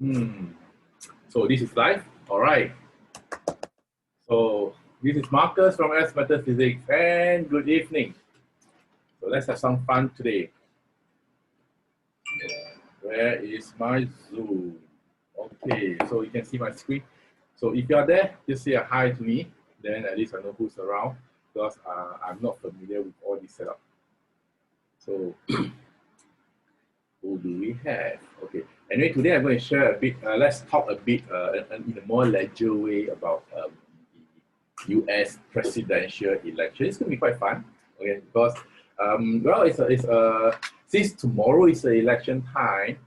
So this is live. All right. So this is Marcus from S Metaphysics, and good evening. So let's have some fun today. Where is my Zoom? Okay, so you can see my screen. So if you are there, just say a hi to me. Then at least I know who's around because I'm not familiar with all this setup. So who do we have? Okay. Anyway, today I'm going to share a bit. Let's talk a bit in a more ledger way about the U.S. presidential election. It's going to be quite fun. Okay, because well, since tomorrow is the election time,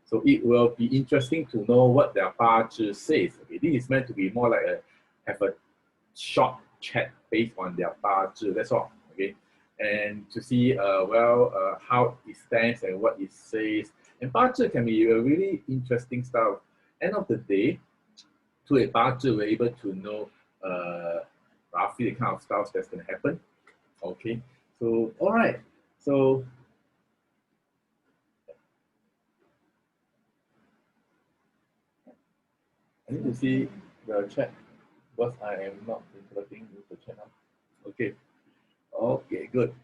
so it will be interesting to know what their Bazi says. Okay, this is meant to be more like have a short chat based on their Bazi. That's all. Okay, and to see how it stands and what it says. And Bazi can be a really interesting stuff. End of the day, to a Bazi, we're able to know roughly the kind of stuff that's going to happen. Okay, so all right, so I need to see the chat because I am not interacting with the chat now. Okay, okay, good.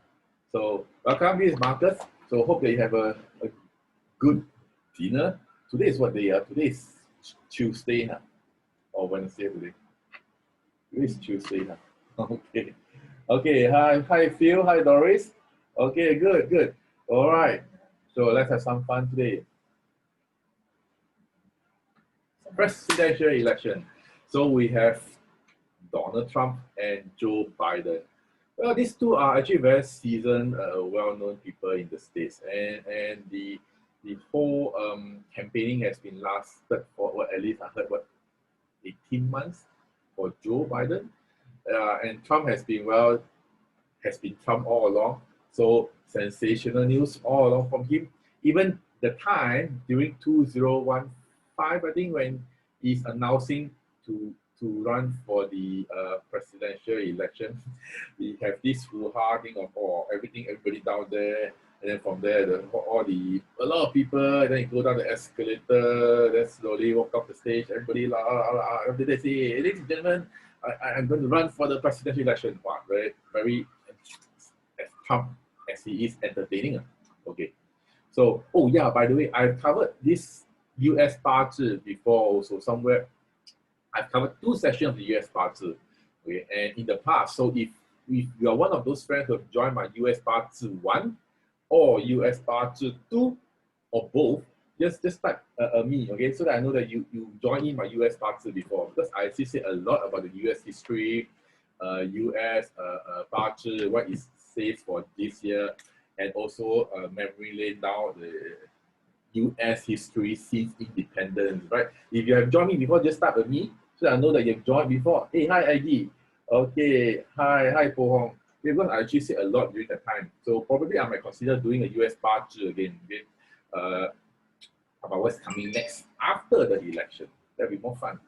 So welcome, this is Marcus. So hope that you have a good dinner. Today is what day? Today is Tuesday, huh? Or Wednesday today? Today is Tuesday, huh? Okay. Okay, hi Phil, hi Doris. Okay, good. All right. So let's have some fun today. Presidential election. So we have Donald Trump and Joe Biden. Well, these two are actually very seasoned, well-known people in the States, and the whole campaigning has been lasted for at least I heard 18 months for Joe Biden, and Trump has been Trump all along. So sensational news all along from him. Even the time during 2015, I think, when he's announcing to run for the presidential election, we have this hoo-ha thing of everybody down there, and then from there a lot of people, then you go down the escalator, then slowly walk off the stage, everybody after they say, ladies and gentlemen, I'm going to run for the presidential election. Wow, very as Trump as he is entertaining. Okay. So, oh yeah, by the way, I've covered this US Bazi before also somewhere. I've covered 2 sessions of the US Bazi. Okay, and in the past, so if you are one of those friends who have joined my US Bazi 1 or US Bazi 2 or both, just type me, okay, so that I know that you joined in my US Bazi before, because I actually say a lot about the US history, US Bazi, what it says for this year, and also memory lane down the US history since independence, right? If you have joined me before, just start with me so I know that you've joined before. Hey, hi, ID. Okay, hi, Po Hong. Because I actually said a lot during that time. So probably I might consider doing a US Bazi again, okay? About what's coming next after the election. That'll be more fun.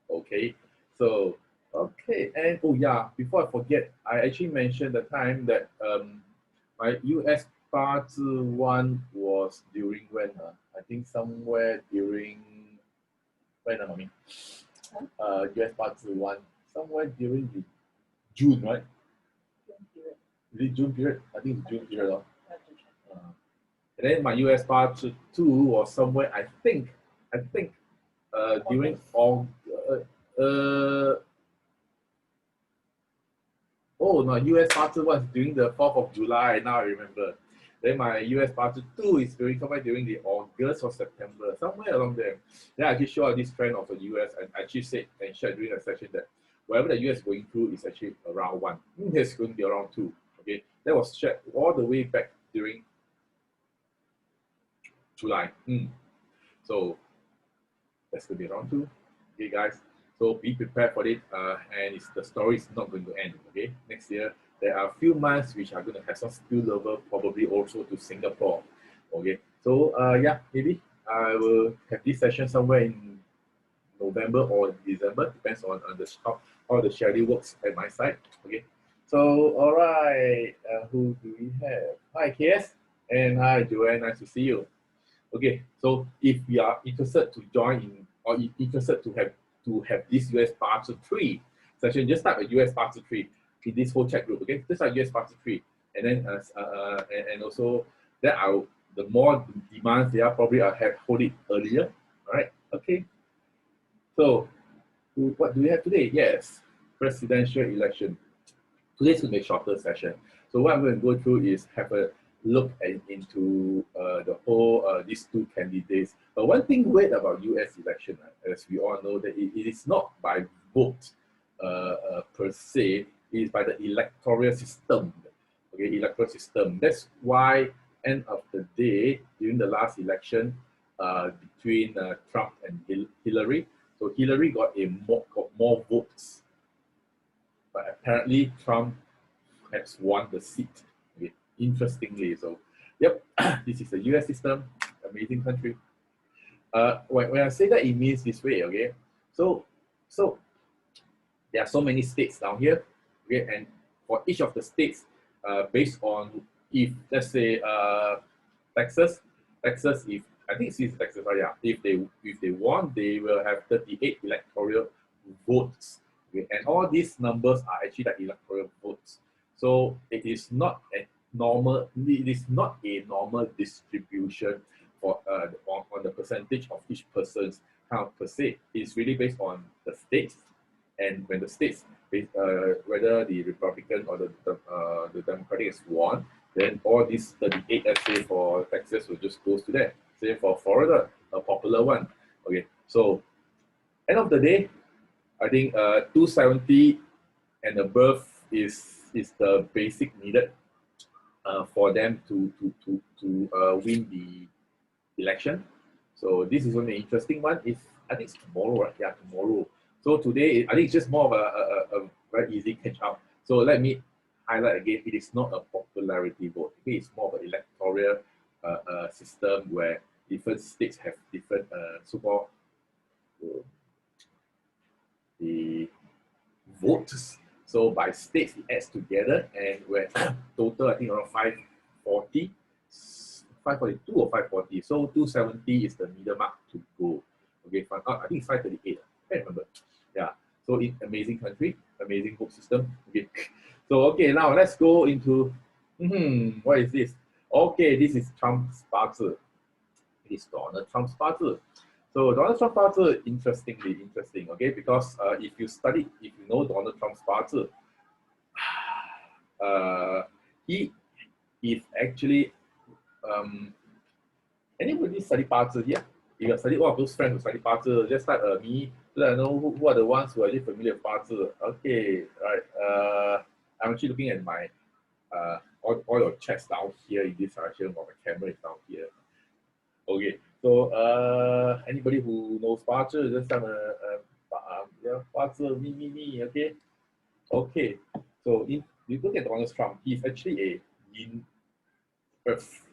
Okay, so, okay, and oh yeah, before I forget, I actually mentioned the time that my US Bazi 1 was during when? I think somewhere during when, Mommy? US Bazi 1, somewhere during the June, right? Is it June period? I think it's June period. And then my US Bazi 2 was somewhere, I think during oh no, US Bazi was during the 4th of July, now I remember. Then my US Bazi 2 is somewhere during the August or September, somewhere along there. Then I actually showed this trend of the US, and I actually said and shared during the session that whatever the US is going through is actually around 1. It's going to be around 2. Okay, that was shared all the way back during July. So that's going to be around 2. Okay, guys. So be prepared for it, and the story is not going to end. Okay, next year there are a few months which are going to have some spillover, probably also to Singapore. Okay, so yeah, maybe I will have this session somewhere in November or December, depends on how the schedule works at my side. Okay, so all right, who do we have? Hi, KS, and hi, Joanne. Nice to see you. Okay, so if we are interested to join in or interested to have this US Bazi 3 session, just type a US Bazi 3 in this whole chat group. Okay, just type US Bazi 3, and then and also that I'll the more demands there are, probably I'll have hold it earlier. All right. Okay. So what do we have today? Yes, presidential election. Today's going to be a shorter session. So what I'm going to go through is have a look into the whole these two candidates. But one thing weird about U.S. election, as we all know, that it is not by vote per se. It is by the electoral system. Okay, electoral system. That's why end of the day during the last election between Trump and Hillary. So Hillary got more votes, but apparently Trump has won the seat. Okay. Interestingly, so yep, this is the US system, amazing country. When I say that, it means this way, okay? So there are so many states down here, okay, and for each of the states, based on if let's say Texas, if I think it's Texas, oh yeah, if they won, they will have 38 electoral votes. Okay, and all these numbers are actually the electoral votes. So it is not a normal. It is not a normal distribution for on the percentage of each person's kind of per se. It's really based on the states, and when the states, whether the Republican or the Democratic has won, then all these 38, let's say for Texas, will just goes to them. Same for Florida, a popular one. Okay, so end of the day, I think 270 and above is the basic needed for them to win the election. So this is only an interesting one. I think it's tomorrow, right? Yeah, tomorrow. So today, I think it's just more of a very easy catch up. So let me highlight again, it is not a popularity vote. It's more of an electoral system where different states have different so-called the votes. So by states, it adds together, and where total, I think around 540, 542 or 540. So 270 is the middle mark to go. Okay, I think it's 538. I can't remember. Yeah. So it's amazing country, amazing vote system. Okay. So okay, now let's go into what is this? Okay, this is Trump's Bazi. It is Donald Trump's Bazi. So Donald Trump Bazi, interesting, okay, because if you know Donald Trump's Bazi, he is actually anybody study Bazi? Yeah, if you study one of those friends who study Bazi, just like me, let I know who are the ones who are really familiar with Bazi. Okay, right. I'm actually looking at my all your chats down here in this direction, while my camera is down here. Okay, so anybody who knows Bazi, just yeah, Bazi, me, okay? Okay, so if you look at Donald Trump, he's actually a yin earth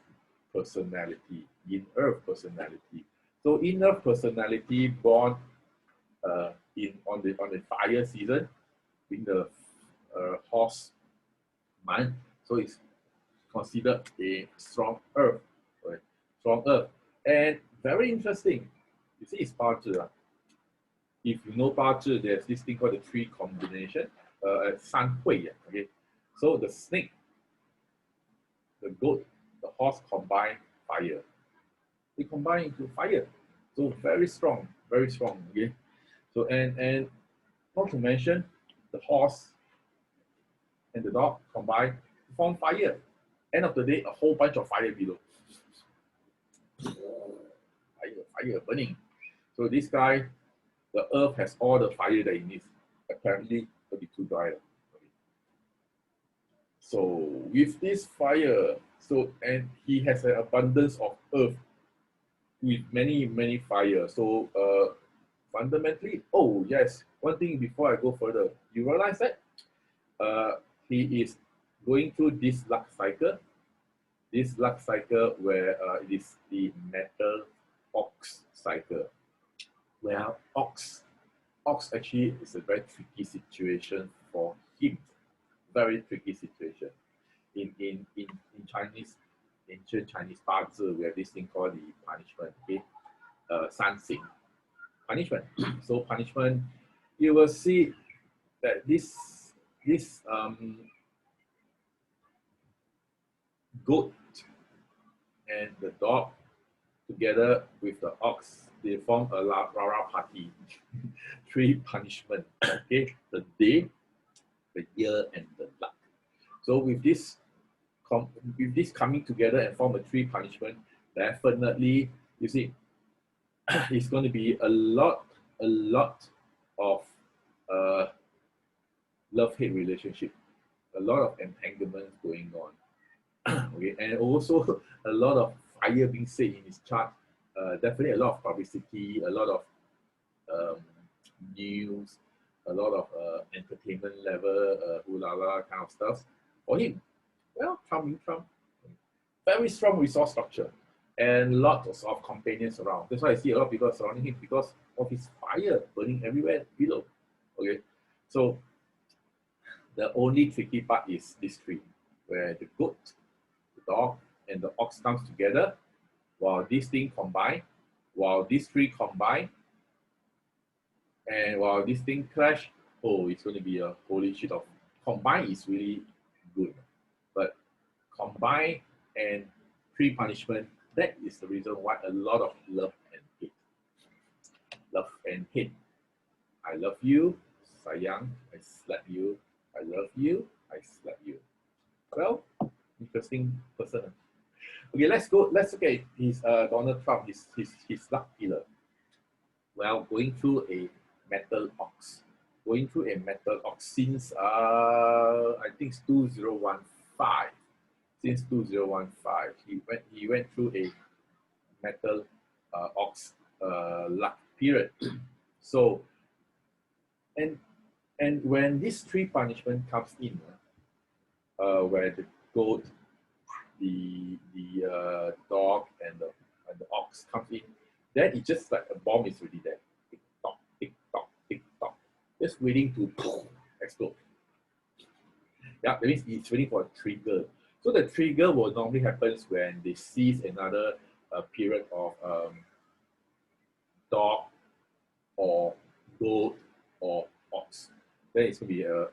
personality, yin earth personality. So in earth personality born on the fire season, in the horse month, so it's considered a strong earth, right? Strong earth. And very interesting, you see it's Bazi. If you know Bazi, there's this thing called the tree combination, 三会, okay? So the snake, the goat, the horse combine fire. They combine into fire. So very strong, okay? So and not to mention the horse and the dog combine to form fire. End of the day, a whole bunch of fire below. Fire burning. So this guy, the earth has all the fire that it needs. Apparently, it'll be too dry. So with this fire, and he has an abundance of earth with many fire. So fundamentally, oh yes, one thing before I go further, you realize that he is going through this luck cycle. This luck cycle where it is the metal ox cycle. Well, ox actually is a very tricky situation for him. Very tricky situation. In Chinese, ancient Chinese Bazi, we have this thing called the punishment. Okay, Sansing punishment. So punishment, you will see that this goat and the dog together with the ox, they form a Rara party. Three punishment. Okay, the day, the year, and the luck. So with this coming together and form a three punishment, definitely you see it's going to be a lot of uh, love-hate relationship, a lot of entanglements going on. Okay, and also a lot of fire being set in his chart. Definitely a lot of publicity, a lot of um, news, a lot of entertainment level, ooh la la kind of stuff for him. Well, Trump, very strong resource structure and lots of companions around. That's why I see a lot of people surrounding him because of his fire burning everywhere below. Okay, so the only tricky part is this tree, where the goat, the dog, and the ox comes together, while this thing combine, while these three combine, and while this thing clash, oh, it's going to be a holy shit of combine is really good, but combine and three punishment, that is the reason why a lot of love and hate. Love and hate. I love you, sayang, I slap you. I love you, I slap you. Well, interesting person. Okay, let's look at his Donald Trump, his luck pillar. Well, going through a metal ox. Going through a metal ox since I think it's 2015. Since 2015, he went through a metal ox luck period. So and when this three punishment comes in, where the goat, the dog, and the ox comes in, then it's just like a bomb is already there. Tick tock, tick tock, tick tock, just waiting to explode. Yeah, that means it's waiting for a trigger. So the trigger will normally happens when they seize another period of dog or goat or ox. Then it's going to be a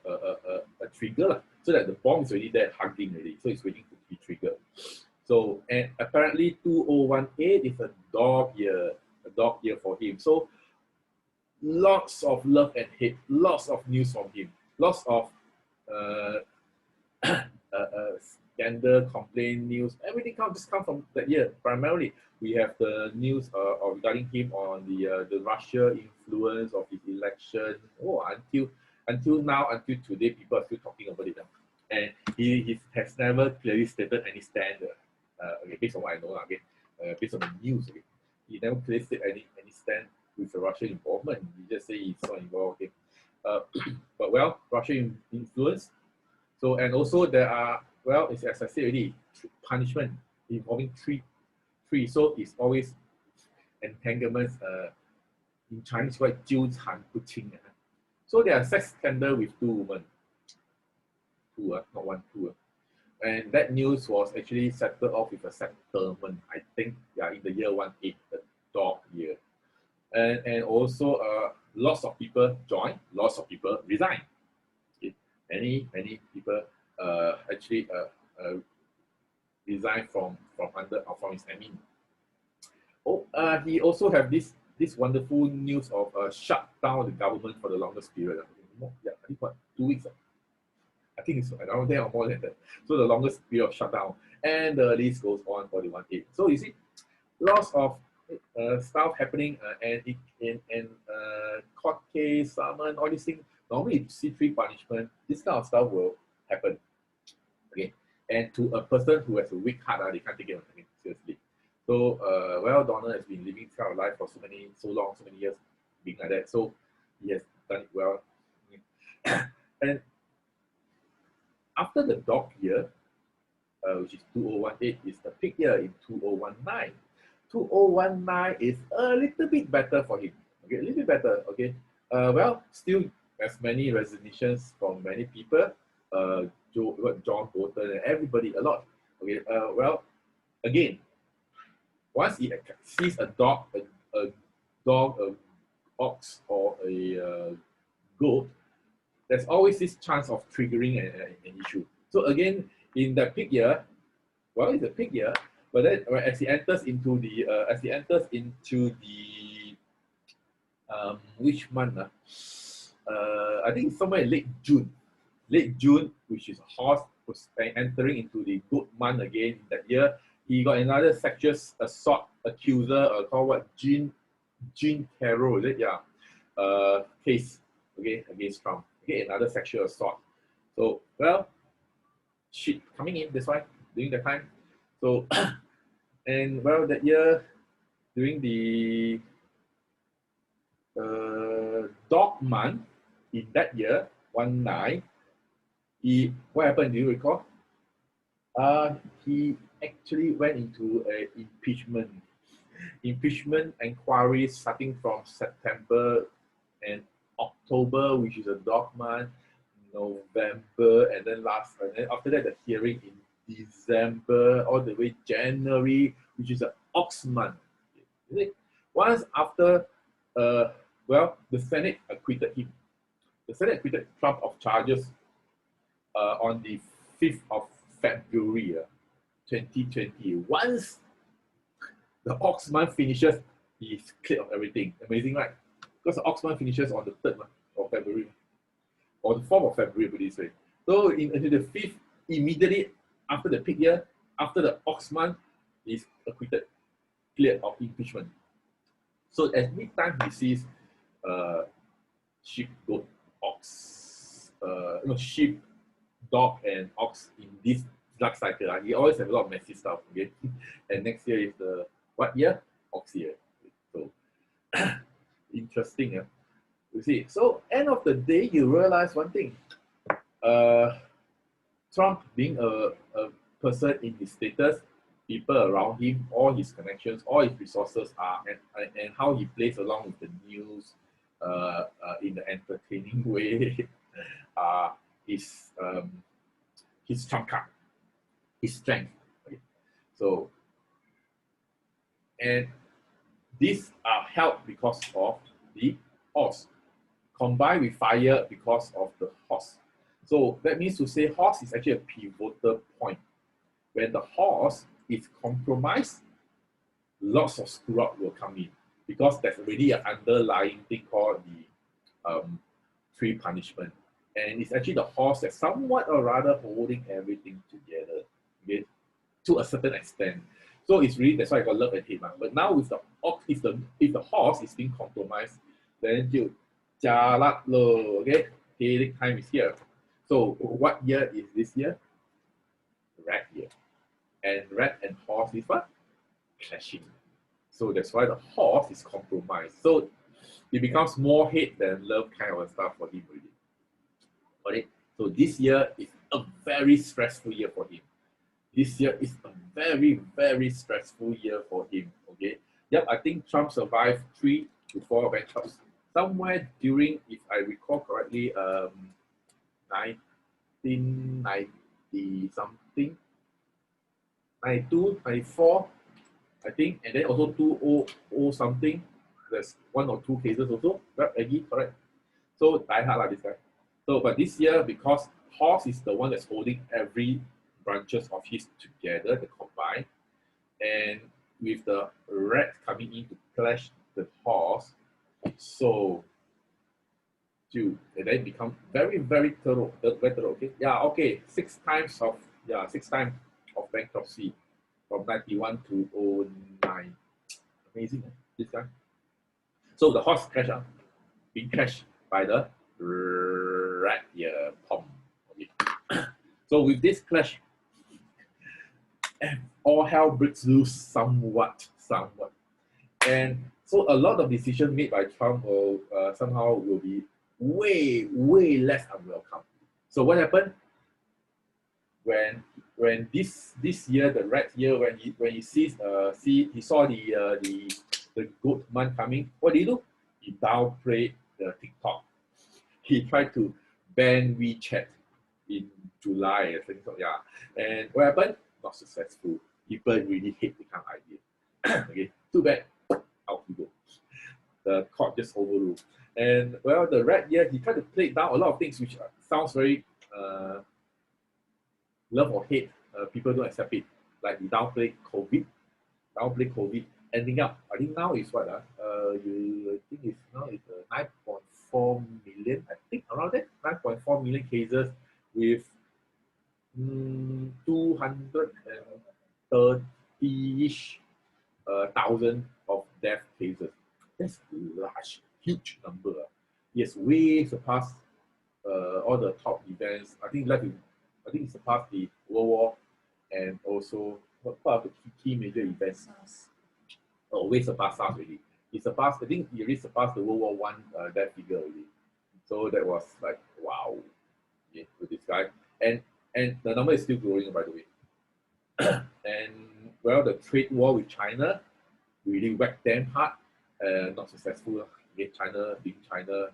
trigger, so that the bomb is already there hugging already. So it's waiting to be triggered. So, and apparently 2018 is a dog year for him. So lots of love and hate, lots of news from him, lots of scandal, complaint, news, everything just come from that year. Primarily, we have the news regarding him on the Russia influence of his election. Oh, until now, until today, people are still talking about it. And he has never clearly stated any stand. Okay, based on what I know, okay, based on the news, okay, he never clearly stated any stand with the Russian involvement. He just say he's not involved. Okay, but well, Russian influence. So, and also there are, well, it's, as I said already, punishment involving three. So it's always entanglements. In Chinese, called 纠缠不清. So there are sex scandal with two women. Two, not one, two. And that news was actually settled off with a settlement, I think, yeah, in the year 18, the dog year. And also lots of people join, lots of people resign. Okay. Many people actually resign from his admin. Oh, he also have this wonderful news of shut down the government for the longest period. Yeah, I think what, 2 weeks. I think it's around there or more than that. So the longest period of shutdown, and the list goes on for the 18. So you see, lots of stuff happening, and court case, summon, all these things. Normally, you see three punishment, this kind of stuff will happen. Okay, and to a person who has a weak heart, they can't take it seriously. So, well, Donald has been living this kind of life for so many years, being like that. So he has done it well. And after the dog year, which is 2018, is the pig year in 2019. 2019 is a little bit better for him. Okay, a little bit better. Okay, well, still as many resignations from many people. John Bolton and everybody, a lot. Okay, well, again, once he sees a dog, a dog, a ox, or a goat, there's always this chance of triggering an issue. So again, in that peak year, well, it's a peak year, but then as he enters into the which month? I think somewhere in late June, which is a horse was entering into the good month again that year. He got another sexual assault accuser called what? Jean Carroll, is it? Yeah. Case, okay, against Trump. Okay, another sexual assault. So, well, shit coming in, that's why, during that time. So, and well, that year, during the dog month, in that year, 19, what happened, do you recall? He actually went into an impeachment inquiry starting from September and October, which is a dog month, November, and then after that the hearing in December all the way January, which is an ox month. Once after, the Senate acquitted him. The Senate acquitted Trump of charges on the 5th of February 2020. Once the ox month finishes, he's cleared of everything. Amazing, right? Because the ox month finishes on the 3rd of February, or the 4th of February, put this way. So into the 5th, immediately after the peak year, after the ox month, he's acquitted, cleared of impeachment. So every time he sees sheep, goat, ox, sheep, dog, and ox in this luck cycle, he always have a lot of messy stuff. Okay, and next year is the what year? Ox year. So interesting, yeah. You see. So end of the day, you realize one thing. Trump being a person in his status, people around him, all his connections, all his resources are, and how he plays along with the news in the entertaining way, his trump card, his strength. Okay. So, and these are helped because of the horse, combined with fire because of the horse. So that means to say horse is actually a pivotal point. When the horse is compromised, lots of screw up will come in because there's already an underlying thing called the tree punishment. And it's actually the horse that's somewhat or rather holding everything together, okay, to a certain extent. So it's really, that's why I got love and hate. But now with the ox, if the horse is being compromised, then you jialat lo, okay? Headache time is here. So what year is this year? Rat year. And rat and horse is what? Clashing. So that's why the horse is compromised. So it becomes more hate than love kind of stuff for him already. Got it? So this year is a very stressful year for him. This year is a very, very stressful year for him. Okay. Yep, I think Trump survived 3 to 4 bankruptcies. Somewhere during, if I recall correctly, 1990 something, 92, 94, I think, and then also 2000 something. There's 1 or 2 cases also, right, Aggie, correct? So die hard like this guy. So, but this year, because horse is the one that's holding every branches of his together, the combine, and with the rat coming in to clash the horse, so and then become very, very thorough, okay? Yeah, okay, 6 times of bankruptcy from 91 to 09. Amazing, this guy. So the horse crash, being crashed by the rat here, pom. Okay. So with this clash, all hell breaks loose somewhat. And so a lot of decisions made by Trump will somehow will be way less unwelcome. So what happened when this year, the rat year, when he he saw the goat month coming, what did he do? He downplayed the TikTok. He tried to ban WeChat in July, I think so. Yeah, and what happened? Not successful. people really hate the kind of idea. Okay, too bad, out you go. The court just overruled. And well, the rat year, he tried to play down a lot of things which sounds very love or hate. People don't accept it. Like he downplay COVID, ending up, I think now is what? I think it's now it's 9.4 million, I think around that, 9.4 million cases with 230-ish thousand of death cases. That's a large, huge number. Yes, way surpassed all the top events. I think it surpassed the World War and also part of the key major events. Oh, way surpassed SARS already. It surpassed, I think it already surpassed the World War One death figure already. So that was like wow, yeah, with this guy. And the number is still growing, by the way. And well, the trade war with China really whacked them hard. Not successful. Okay, China being China,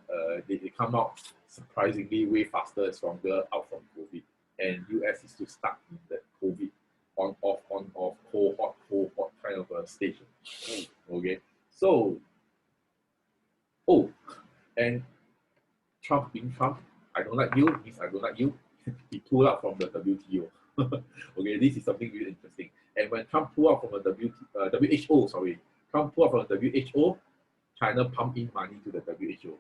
they come out surprisingly way faster and stronger out from COVID. And US is still stuck in the COVID on off cohort kind of a stage. Okay, so and Trump being Trump, I don't like you means I don't like you. He pulled out from the WTO. Okay, this is something really interesting. And when Trump pulled out from the WHO, Trump pulled out from the WHO, China pumped in money to the WHO.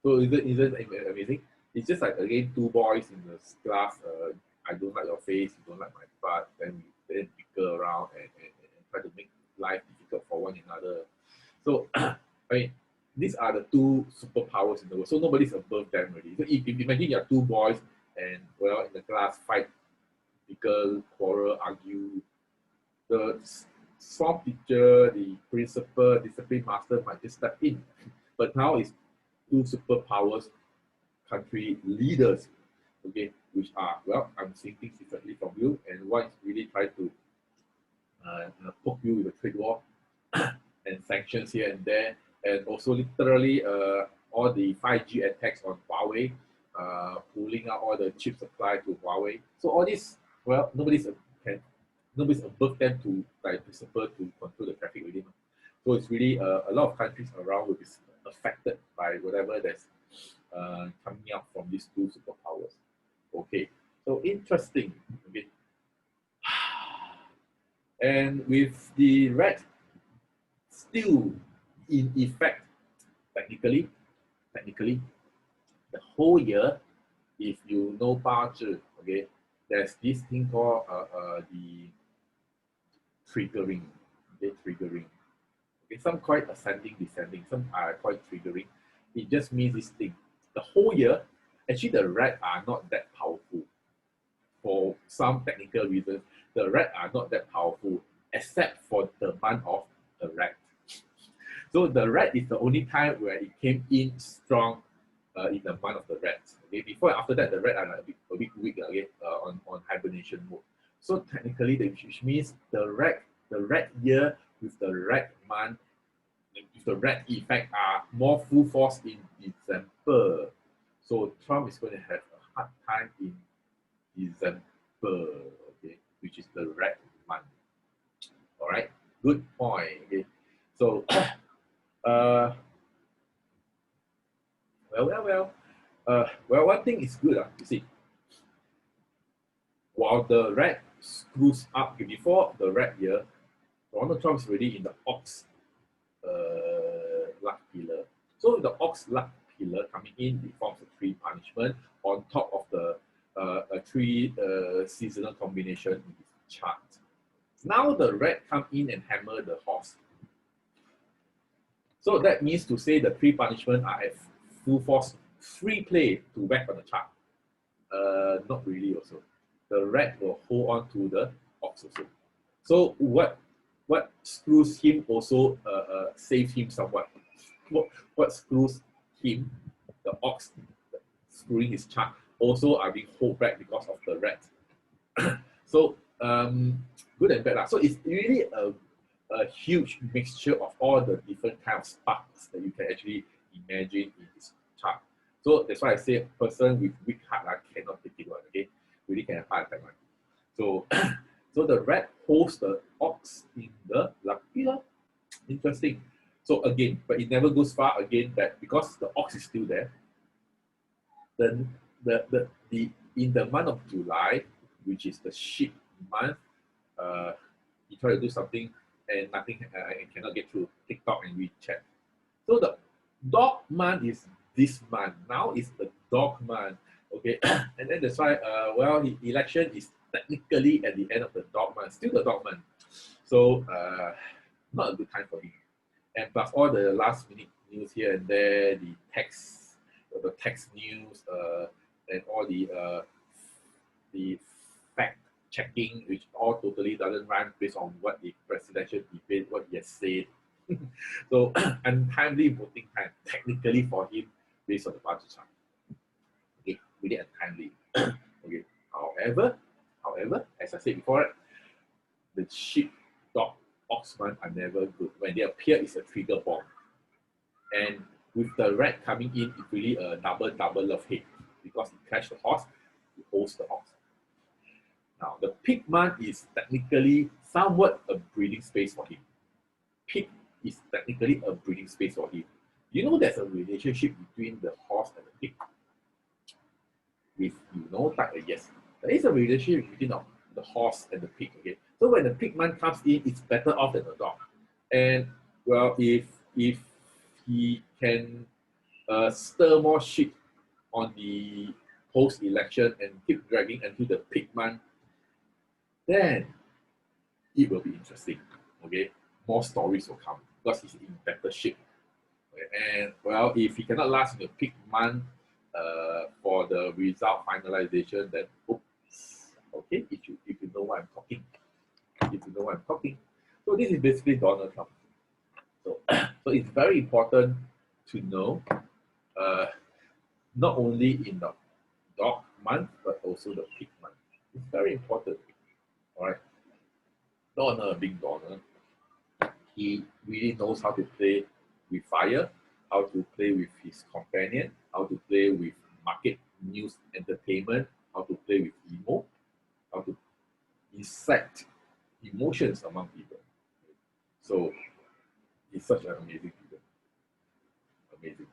So isn't amazing? It's just like again two boys in the class. I don't like your face, you don't like my butt. Then we then bicker around and try to make life difficult for one another. So I mean, these are the two superpowers in the world. So nobody's above them already. So if imagine you are two boys and well in the class fight, bicker, quarrel, argue. The form teacher, the principal, discipline master might just step in. But now it's two superpowers, country leaders, okay, which are, well, I'm seeing things differently from you, and one is really trying to poke you with a trade war and sanctions here and there, and also literally all the 5G attacks on Huawei, pulling out all the chip supply to Huawei. So all this, well, nobody's above them to like principle to control the traffic within. So it's really a lot of countries around will be affected by whatever that's coming out from these two superpowers. Okay, so interesting. Okay, and with the red still in effect, technically, the whole year, if you know Bazi, okay, there's this thing called the triggering. Okay, triggering. Okay, some quite ascending, descending, some are quite triggering. It just means this thing. The whole year, actually the red are not that powerful. For some technical reasons, the red are not that powerful, except for the month of the red. So the red is the only time where it came in strong in the month of the red. Okay, before and after that, the red are like a bit weak okay, on hibernation mode. So technically, which means the red year with the red month, with the red effect are more full force in December. So Trump is going to have a hard time in December, okay, which is the red month. All right, good point. Okay, so well, one thing is good, you see. While the red screws up, okay, before the red year, Donald Trump is already in the ox luck pillar. So the ox luck pillar coming in, it forms a 3 punishment on top of the a 3 seasonal combination in this chart. Now the red come in and hammer the horse. So that means to say the 3 punishment are at full force, free play to whack on the chart. Not really also. The red will hold on to the ox also. So what screws him also saves him somewhat. What screws him, the ox screwing his chart, also are being held back because of the red. So good and bad. So it's really a huge mixture of all the different kind of sparks that you can actually imagine in this chart. So that's why I say a person with weak heart cannot take it one, okay? Really can have heart attack one. So So the rat holds the ox in the lucky. Interesting. So again, but it never goes far again that because the ox is still there, then the in the month of July, which is the sheep month, he tried to do something and nothing, I cannot get through TikTok and WeChat. So the dog month is this month. Now is the dog month. Okay, and then that's why well, the election is technically at the end of the dog month, still the dog month. So not a good time for him. And plus all the last minute news here and there, the text news, and all the fact checking, which all totally doesn't run based on what the presidential debate, what he has said. So untimely voting time, technically for him, based on the budget chart. Okay, really untimely. Okay. However, as I said before, the sheep, dog, oxman are never good. When they appear, it's a trigger bomb. And with the rat coming in, it's really a double love hate because it catch the horse, it holds the horse. Now, the pig month is technically somewhat a breeding space for him. Pig is technically a breeding space for him. You know there's a relationship between the horse and the pig. If you know that, yes, there is a relationship between the horse and the pig. Okay, so when the pig month comes in, it's better off than the dog. And well, if he can stir more shit on the post-election and keep dragging until the pig month, then it will be interesting. Okay, more stories will come because he's in better shape. Okay? And well, if he cannot last in the pig month for the result finalization, then oops, okay, if you know what I'm talking, So this is basically Donald Trump. So, so it's very important to know, not only in the dog month, but also the pig month. It's very important. All right. Donald, being Donald, he really knows how to play with fire, how to play with his companion, how to play with market news entertainment, how to play with emo, how to incite emotions among people. So he's such an amazing figure. Amazing.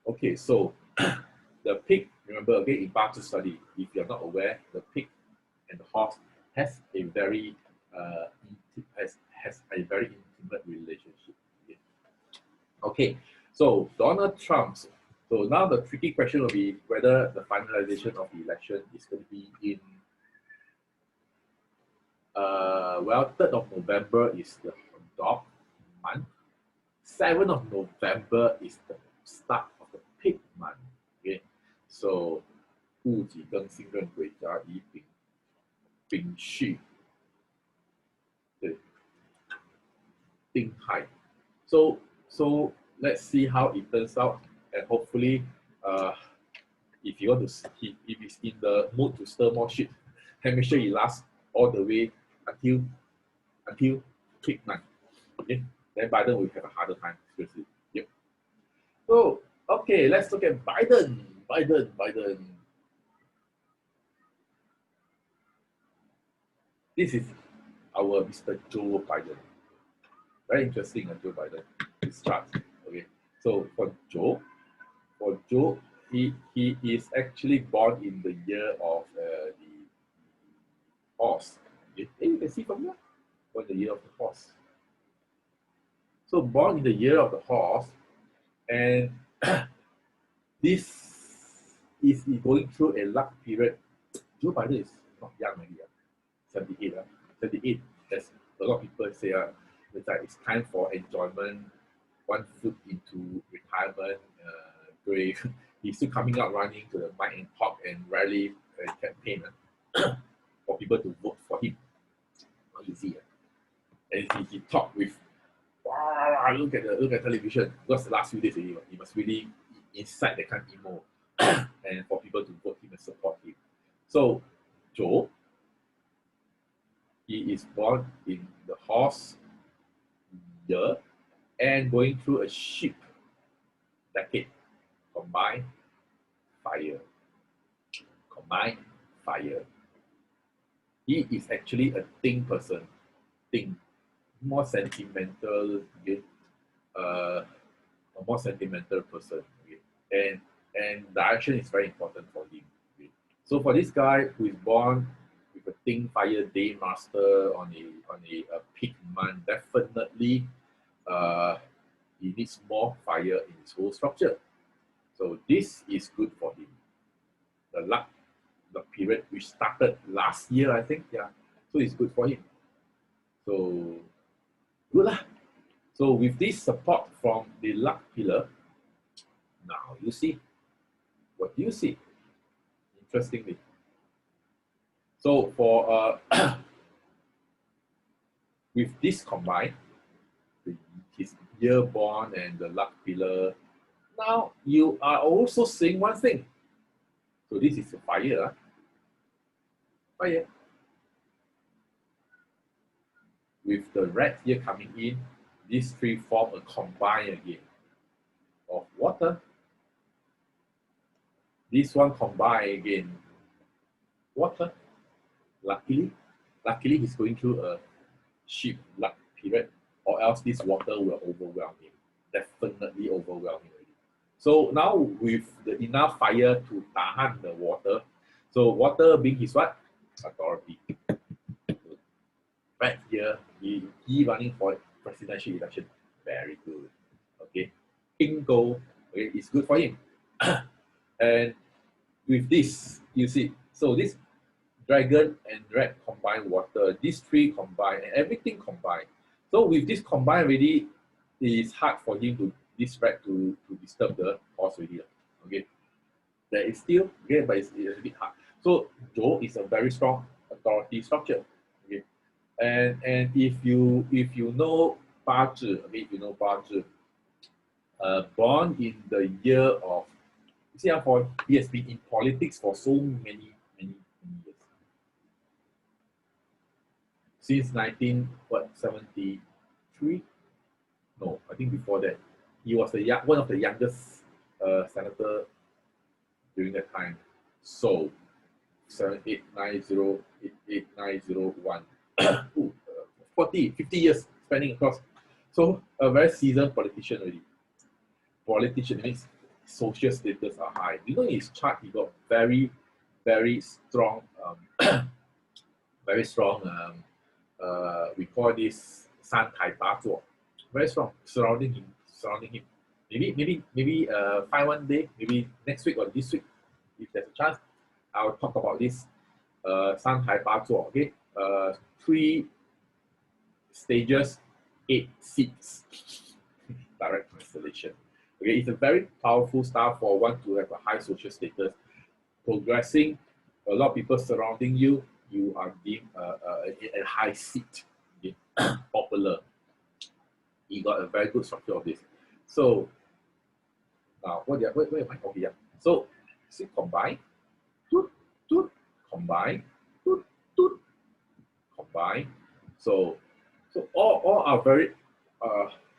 Okay, so the pig, remember again in Bazi study, if you're not aware, the pig and the horse has a very has a very intimate relationship. Okay, so Donald Trump. So now the tricky question will be whether the finalization of the election is going to be in well, 3rd of November is the dog month. 7th of November is the start of the pig month. Okay, so 戊己庚辛壬癸甲乙丙丙戌对丁亥 so let's see how it turns out, and hopefully if you want to if he's in the mood to stir more shit, and make sure he lasts all the way until pig month. Okay, then Biden will have a harder time, seriously. Yep. So okay, let's look at Biden. This is our Mr. Joe Biden. Very interesting, Joe Biden. His chart. Okay. So for Joe, he is actually born in the year of the horse. Okay. You can see from here, born in the year of the horse. So born in the year of the horse, and this is going through a luck period. Joe Biden is not young anymore. 78. 78. As a lot of people say, it's like it's time for enjoyment, one foot into retirement grave. He's still coming out running to the mic and talk and rally campaign for people to vote for him. Not easy. And he talked with, look at television, because the last few days he must really incite that kind of emo and for people to vote him and support him. So Joe, he is born in the horse year and going through a sheep decade. Combined fire. He is actually a Ting person. Ting, more sentimental, okay? A more sentimental person, okay? And direction is very important for him. Okay? So for this guy who is born with a Ting Fire Day Master on a peak month, definitely he needs more fire in his whole structure. So this is good for him. The luck, the period which started last year, I think, yeah. So it's good for him. So good lah. So with this support from the luck pillar, now you see, what do you see? Interestingly. So for with this combined, his year born and the luck pillar, now you are also seeing one thing. So this is a fire. Fire. With the red here coming in, these three form a combine again of water. This one combine again, water. Luckily he's going through a sheep luck period, or else this water will overwhelm him. Definitely overwhelm him already. So now with the enough fire to tahan the water, so water being his what? Authority. Right here, he running for presidential election. Very good. Okay. Bingo. Okay, it's good for him. And with this, you see, so this dragon and red combined water, these three combined and everything combined. So with this combined already, it's hard for him to this red to disturb the horse already. Okay. There is still, okay, but it's a bit hard. So Joe is a very strong authority structure. Okay. And if you know Bazi, okay, if you know Bazi, born in the year of, you see, for he has been in politics for so many years. Since 1973? No, I think before that. He was one of the youngest senator during that time. So 7890 40, 50 years spanning across. So a very seasoned politician already. Politician means social status are high. You know, in his chart, he got very strong, very strong. We call this San Tai Pa Zuo. Very strong surrounding him. Maybe find one day, maybe next week or this week, if there's a chance, I'll talk about this San Tai Pa Zuo. Okay, 3 stages, 8 seats. Direct translation. Okay, it's a very powerful star for one to have a high social status. Progressing, a lot of people surrounding you, you are deemed a high seat. Okay? Popular. He got a very good structure of this. So now, where am I? Okay, yeah. So see, combine, toot, toot, combine, toot, toot, combine. So all are very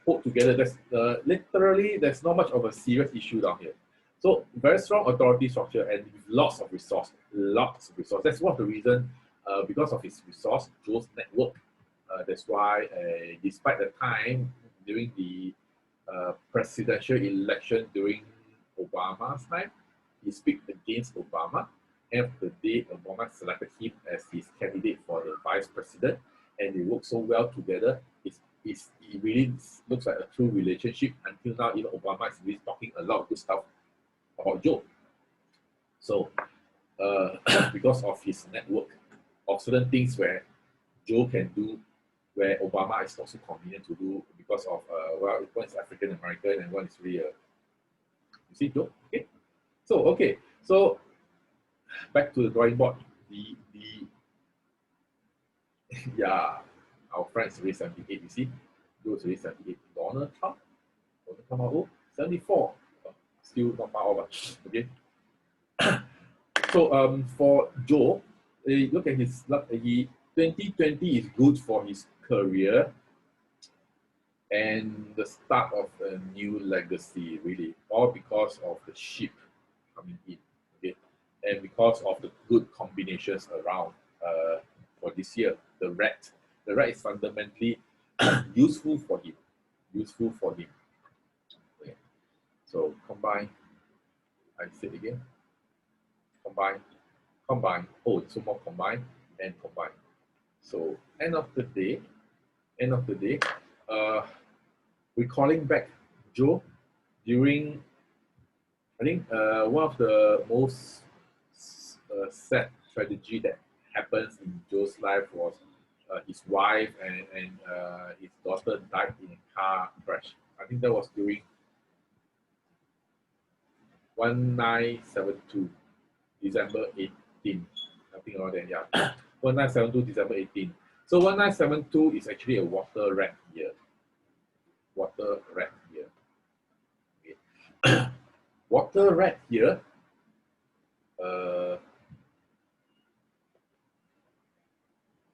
put together. There's literally there's not much of a serious issue down here. So very strong authority structure and with lots of resource. That's one of the reasons because of his resource, Joe's network. That's why despite the time during the presidential election during Obama's time, he speak against Obama. End of the day, Obama selected him as his candidate for the vice president, and they work so well together. It really looks like a true relationship. Until now, even Obama is really talking a lot of good stuff about Joe. So, because of his network, of certain things where Joe can do, where Obama is not so convenient to do because of, well, one is African American and one is really, you see, Joe? Okay. So back to the drawing board. Yeah, our friend is already 78, you see? Joe is already 78. Donald Trump, how old? 74. Still not far off, okay? So for Joe, look at his luck. 2020 is good for his career and the start of a new legacy, really, all because of the ship coming in, okay, and because of the good combinations around. for this year, the rat. The rat is fundamentally useful for him. Useful for him. Okay. So combine. I say it again. Combine. Combine. Oh, so more combine and combine. So end of the day, recalling back Joe during, I think one of the most sad tragedy that happens in Joe's life was his wife and his daughter died in a car crash. I think that was during 1972, December 18. I think around then, yeah. 1972, December 18. So 1972 is actually a water rat year. Water rat year. Okay. Water rat year.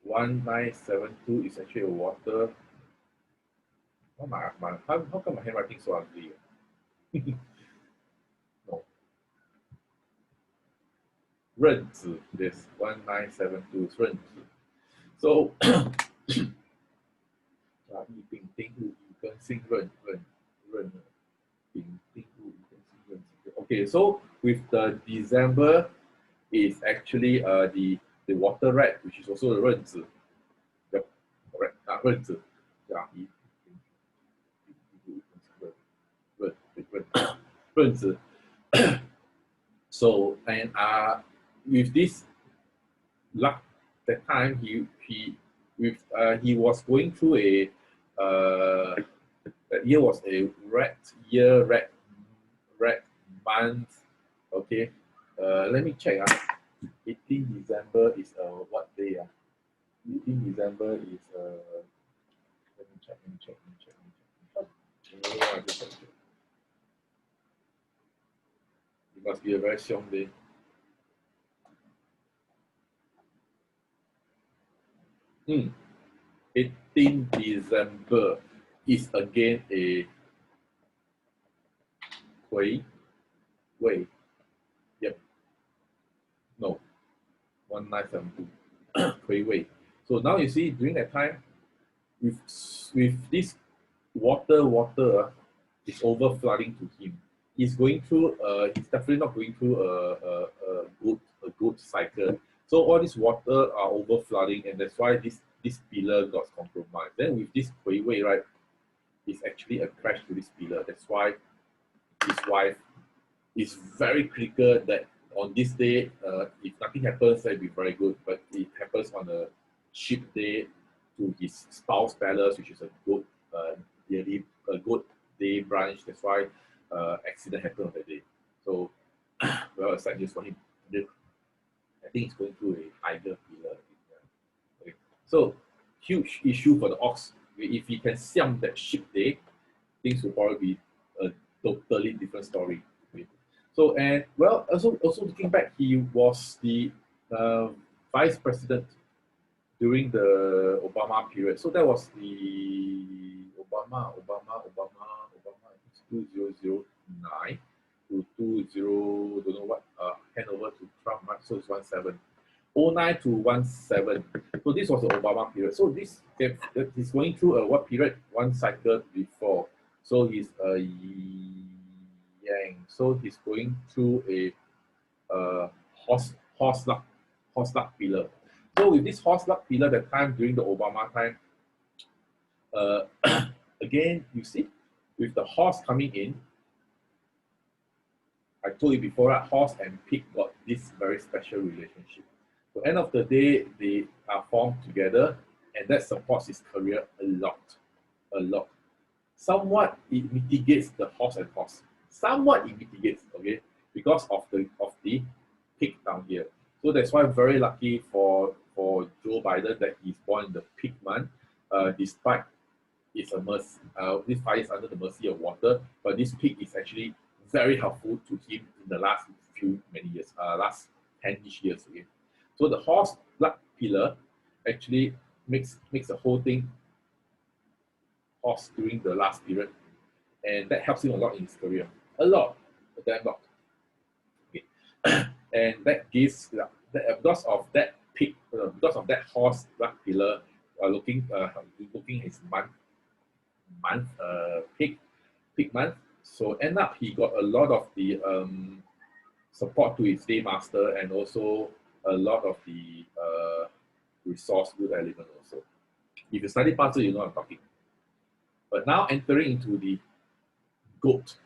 1972 is actually a water. Oh how come my handwriting so ugly? No. 壬子 this 1972 is 壬子 so 一丙丁戊乙庚辛壬丙丁戊乙庚辛壬子 okay, so with the December is actually the water rat, which is also the 壬子. Yep, correct. 壬子 yeah, 壬子 so and with this luck that time he was going through that year was a rat year, rat month. Okay, let me check. 18 December is what day? 18 December is let me check. It must be a very strong day. Hmm. 18 December is again a Wei. Yep. No. 1972. Wei. So now you see during that time, with this water is over flooding to him. He's going through he's definitely not going through a good cycle. So all this water are over flooding, and that's why this pillar got compromised. Then with this Wei, right, it's actually a crash to this pillar. That's why his wife is very critical that on this day, if nothing happens, that'd be very good. But it happens on a ship day to his spouse palace, which is a good day branch. That's why accident happened on that day. So well, it's like just for him. I think he's going through a higher pillar. Okay. So huge issue for the ox. If he can siam that ship day, things will probably be a totally different story. Okay. So and well, also looking back, he was the vice president during the Obama period. So that was the Obama. It's 2009 to 20 don't know what handover to Trump, right? So it's 17. 09 to 17. So this was the Obama period. So this he's going through a what period? One cycle before. So he's a Yang. So he's going through a horse luck pillar. So with this horse luck pillar, that time during the Obama time, again you see, with the horse coming in, I told you before that horse and pig got this very special relationship. So end of the day, they are formed together, and that supports his career a lot. Somewhat it mitigates the horse and horse. Somewhat it mitigates, okay, because of the pig down here. So that's why I'm very lucky for Joe Biden that he's born in the pig month, despite it's a mercy. This fire is under the mercy of water, but this pig is actually very helpful to him in the last many years, last 10-ish years. Okay, so the horse luck pillar actually makes the whole thing horse during the last period, and that helps him a lot in his career, a damn lot. Okay, and that gives because of that pig, because of that horse black pillar, looking his pig month. So end up he got a lot of the support to his day master, and also a lot of the resource good element also. If you study puzzle, you know what I'm talking. But now entering into the goat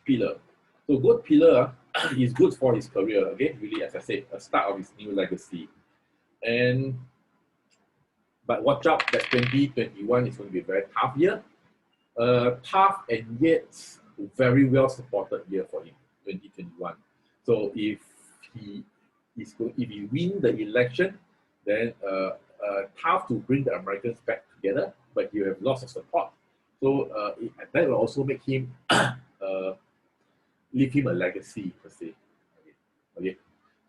pillar. So goat pillar is good for his career. Again, really, as I said, a start of his new legacy. But watch out that 2021 is going to be a very tough year. Tough and yet very well supported year for him, 2021. So if he win the election, then tough to bring the Americans back together, but you have lots of support. So that will also make him leave him a legacy per se. Okay.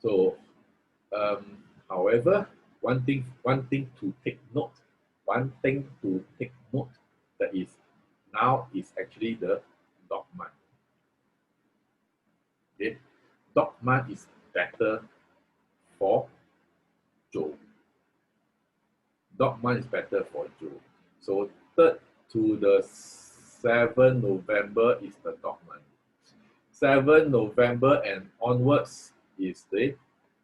So however, one thing to take note, that is now is actually the dog month. Okay, dog month is better for Joe. Dog month is better for Joe. So 3rd to the 7th November is the dog month. 7th November and onwards is the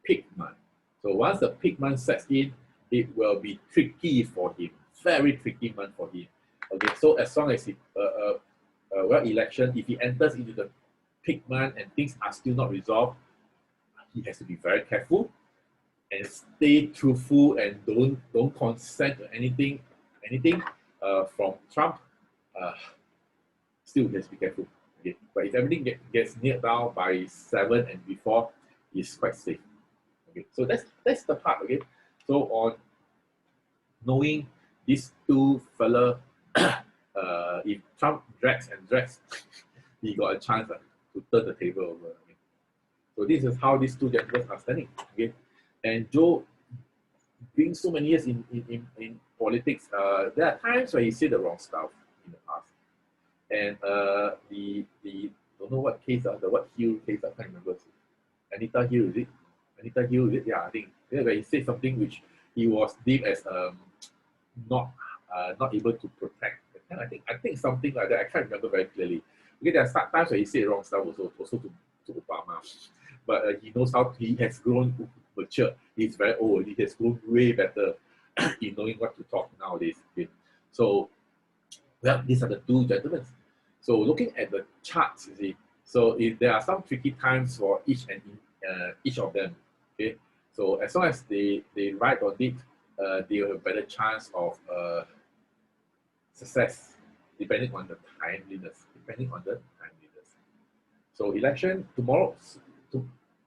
pig month. So once the pig month sets in, it will be tricky for him. Very tricky month for him. Okay, so as long as he election, if he enters into the pig month and things are still not resolved, he has to be very careful and stay truthful and don't consent to anything from Trump. Still, he has to be careful. Okay, but if everything gets nailed down by 7 and before, he's quite safe. Okay, so that's the part. Okay, so on knowing these two fella, if Trump drags, he got a chance to turn the table over. Okay? So this is how these two gentlemen are standing. Okay, and Joe, being so many years in politics, there are times where he said the wrong stuff in the past, and the don't know what case, the what Hill case, I can't remember. Anita Hill, is it? Anita Hill, is it? Yeah, I think where he said something which he was deemed as not able to protect. And I think something like that. I can't remember very clearly. Okay, there are times where he said wrong stuff also to Obama, but he knows how he has grown mature. He's very old. He has grown way better in knowing what to talk nowadays. Okay, so well, these are the two gentlemen. So looking at the charts, you see, so if there are some tricky times for each of them. Okay, so as long as they ride on it, they will have a better chance of success, depending on the timeliness. So election tomorrow.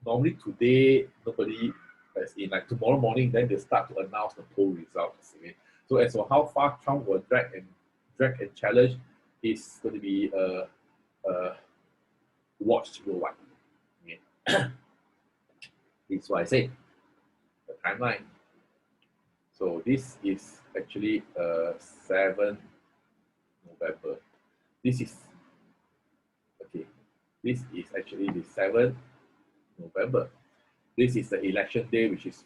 Normally today, nobody, as in like tomorrow morning, then they start to announce the poll results. Okay? So as for how far Trump will drag and challenge, is going to be watched worldwide. Okay? This is what I say. The timeline. So this is actually 7 November. This is actually the 7th November. This is the election day, which is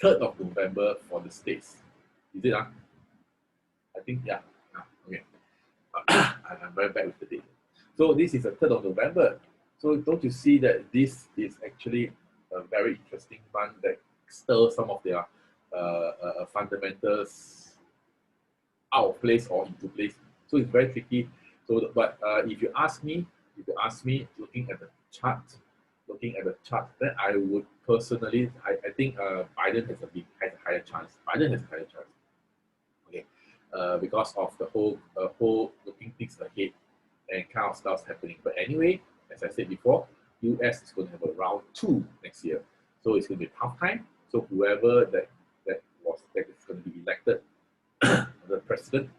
3rd of November for the states. Is it? I think, yeah. Okay. I'm very bad with the date. So this is the 3rd of November. So don't you see that this is actually a very interesting one that stirs some of their fundamentals out of place or into place. So it's very tricky. So, but if you ask me, looking at the chart, then I would personally, I think Biden has a higher chance. Okay, because of the whole looking things ahead and kind of stuff happening. But anyway, as I said before, US is going to have a round 2 next year, so it's going to be a tough time. So whoever that is going to be elected the president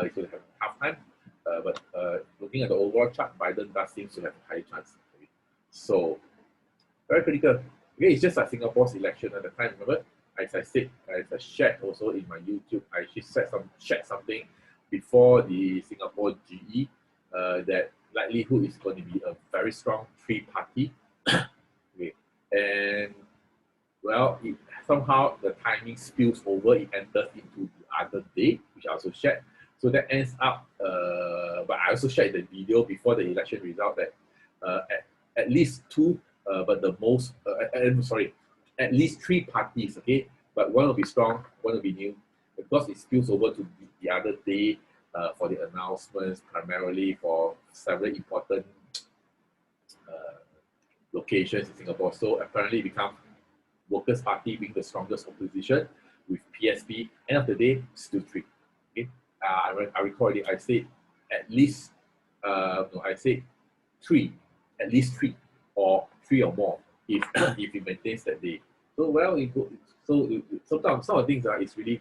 is going to have a tough time. But looking at the overall chart, Biden does seem to have a high chance. Okay. So very critical. Okay, it's just like Singapore's election at the time. Remember, as I said, as I shared also in my YouTube, I actually shared something before the Singapore GE that likelihood is going to be a very strong 3-party. Okay, and well, it somehow the timing spills over, it enters into the other day, which I also shared. So that ends up, but I also shared the video before the election result that at least two, but the most, sorry, at least three parties, okay, but one will be strong, one will be new, because it spills over to the other day for the announcements, primarily for several important uh, locations in Singapore. So apparently it becomes Workers' Party being the strongest opposition with PSP. End of the day, still three. Okay, I recall it. I said at least, no, I said three, at least three, or three or more if if it maintains that day. So well, sometimes some of the things is really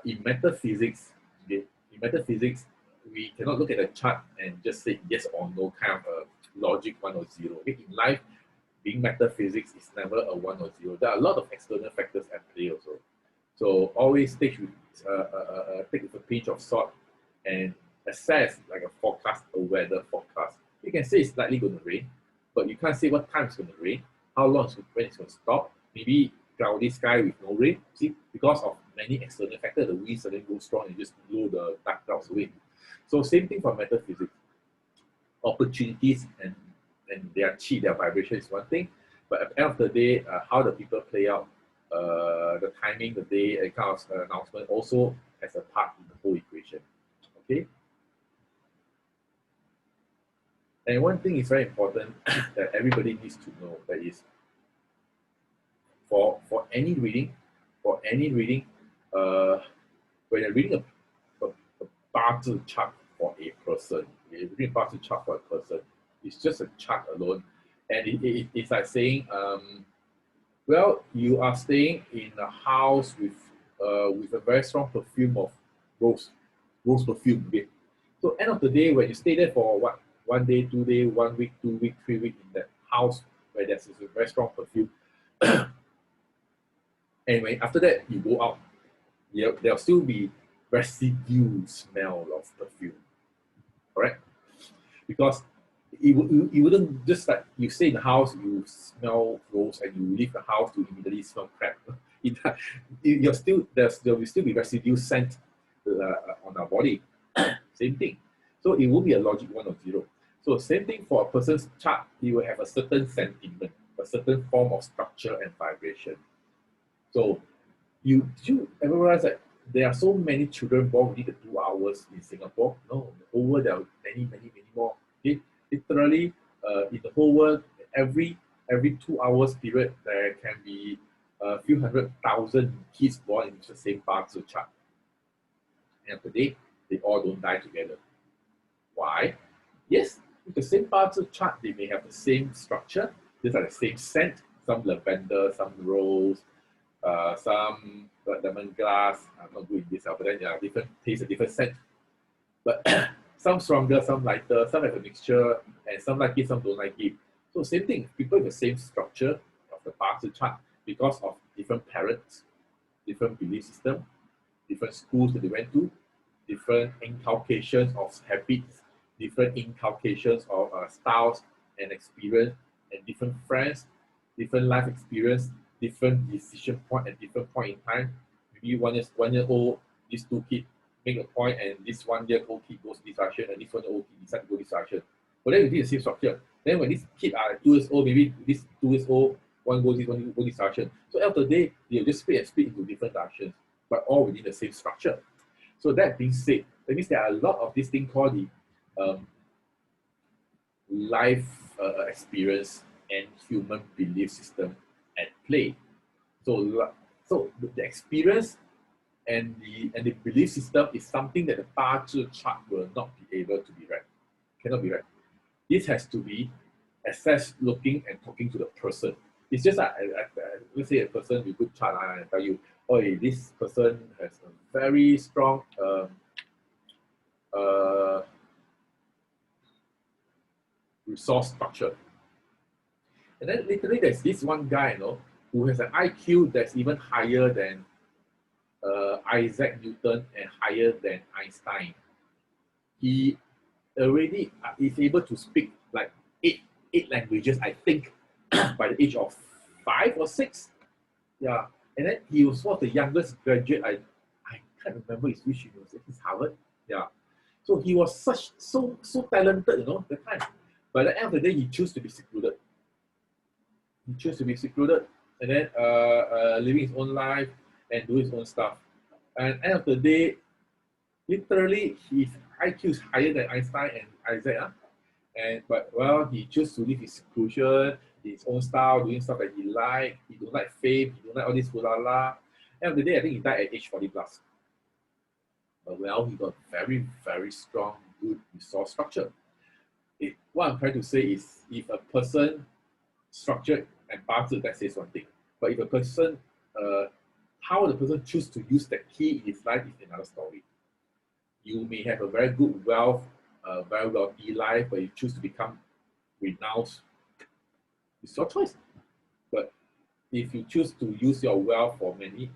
in metaphysics. Okay, in metaphysics, we cannot look at a chart and just say yes or no kind of logic one or zero. Okay, in life, being metaphysics is never a one or zero. There are a lot of external factors at play also. So always take with a pinch of salt and assess like a forecast, a weather forecast. You can say it's likely going to rain, but you can't say what time it's going to rain, how long when it's going to stop. Maybe cloudy sky with no rain. See, because of many external factors, the wind suddenly goes strong and just blow the dark clouds away. So same thing for metaphysics. Opportunities and their chi, their vibration is one thing, but at the end of the day, how the people play out, the timing, the day, and kind of announcement also has a part in the whole equation. Okay. And one thing is very important that everybody needs to know, that is for any reading, uh, when you're reading a Bazi chart for a person, you're reading a Bazi chart for a person, it's just a chart alone, and it's like saying, well, you are staying in a house with a very strong perfume of rose perfume. Okay? So end of the day, when you stay there for what 1 day, 2 day, 1 week, 2 week, 3 week in that house where there's a very strong perfume, anyway, after that you go out, there'll still be residue smell of perfume, correct? Because you wouldn't just like you stay in the house, you smell rose, and you leave the house to immediately smell crap. There will still be residue scent on our body. Same thing. So it won't be a logic one or zero. So same thing for a person's chart, he will have a certain sentiment, a certain form of structure and vibration. So did you ever realize that there are so many children born within the 2 hours in Singapore? No, over there are many more. Okay? Literally, in the whole world, every 2 hours period, there can be a few 100,000 kids born in the same Bazi chart. And of the day, they all don't die together. Why? Yes, with the same Bazi chart, they may have the same structure, these are the same scent, some lavender, some rose, some lemongrass. I'm not good in this, but then different taste, a different scent. But some stronger, some lighter, some have a mixture, and some like it, some don't like it. So same thing, people with the same structure of the Bazi chart, because of different parents, different belief system, different schools that they went to, different inculcations of habits, different inculcations of styles and experience, and different friends, different life experience, different decision point at different point in time. Maybe 1 year old, these two kids make a point, and this 1 year old kid goes this direction, and this 1 year old kid decides to go this direction. But then within the same structure. Then when these kids are 2 years old, maybe this 2 years old, one goes this, one goes this direction. So after the day, they'll just split into different directions, but all within the same structure. So that being said, that means there are a lot of this thing called the life experience and human belief system at play. So the experience and the belief system is something that the Bazi chart will not be able to be read, cannot be read. This has to be assessed looking and talking to the person. It's just like, let's say a person with good chart, I tell you, oh, this person has a very strong resource structure. And then literally there's this one guy, who has an IQ that's even higher than Isaac Newton and higher than Einstein. He already is able to speak like eight languages, I think, by the age of 5 or 6. Yeah, and then he was one of the youngest graduate. I can't remember his which university. It's Harvard. Yeah, so he was so talented, that time. But at the end of the day, he chose to be secluded. He chose to be secluded, and then living his own life and do his own stuff. And at the end of the day, literally his IQ is higher than Einstein and Isaac. But well, he chose to live his seclusion, his own style, doing stuff that he like. He don't like fame. He don't like all this hula la. End of the day, I think he died at age 40 plus. But well, he got very, very strong, good resource structure. What I'm trying to say is, if a person structured and Bazi, that says one thing. But if a person, how the person choose to use that key in his life is another story. You may have a very good wealth, very wealthy life, but you choose to become renowned. It's your choice. But if you choose to use your wealth for many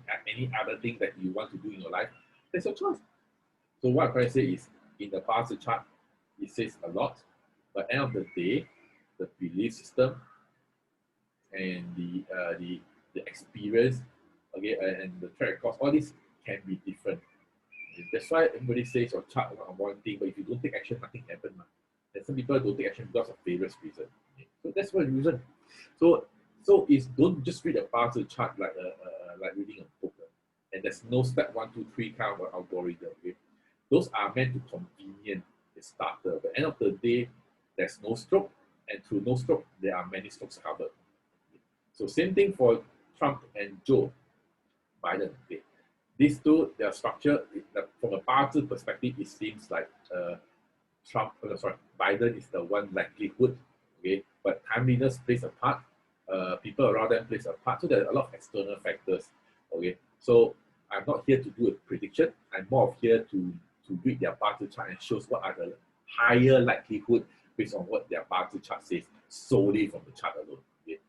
other things that you want to do in your life, that's your choice. So what I'm trying to say is, in the Bazi chart, it says a lot, but at the end of the day, the belief system and the experience, okay, and the track record, all this can be different. That's why everybody says your chart on one thing, but if you don't take action, nothing happens. And some people don't take action because of various reasons. Okay? So that's one reason. So is don't just read a Bazi chart like reading a book. And there's no step 1, 2, 3 kind of algorithm. Okay? Those are meant to convenient the starter. But at the end of the day, there's no stroke, and through no stroke, there are many strokes covered. So same thing for Trump and Joe Biden. Okay. These two, their structure, from a Bazi perspective, it seems like Biden is the one likelihood, okay, but timeliness plays a part, people around them plays a part, so there are a lot of external factors, okay. So I'm not here to do a prediction, I'm more of here to read their Bazi chart and shows what are the higher likelihood based on what their Bazi chart says, solely from the chart alone, okay.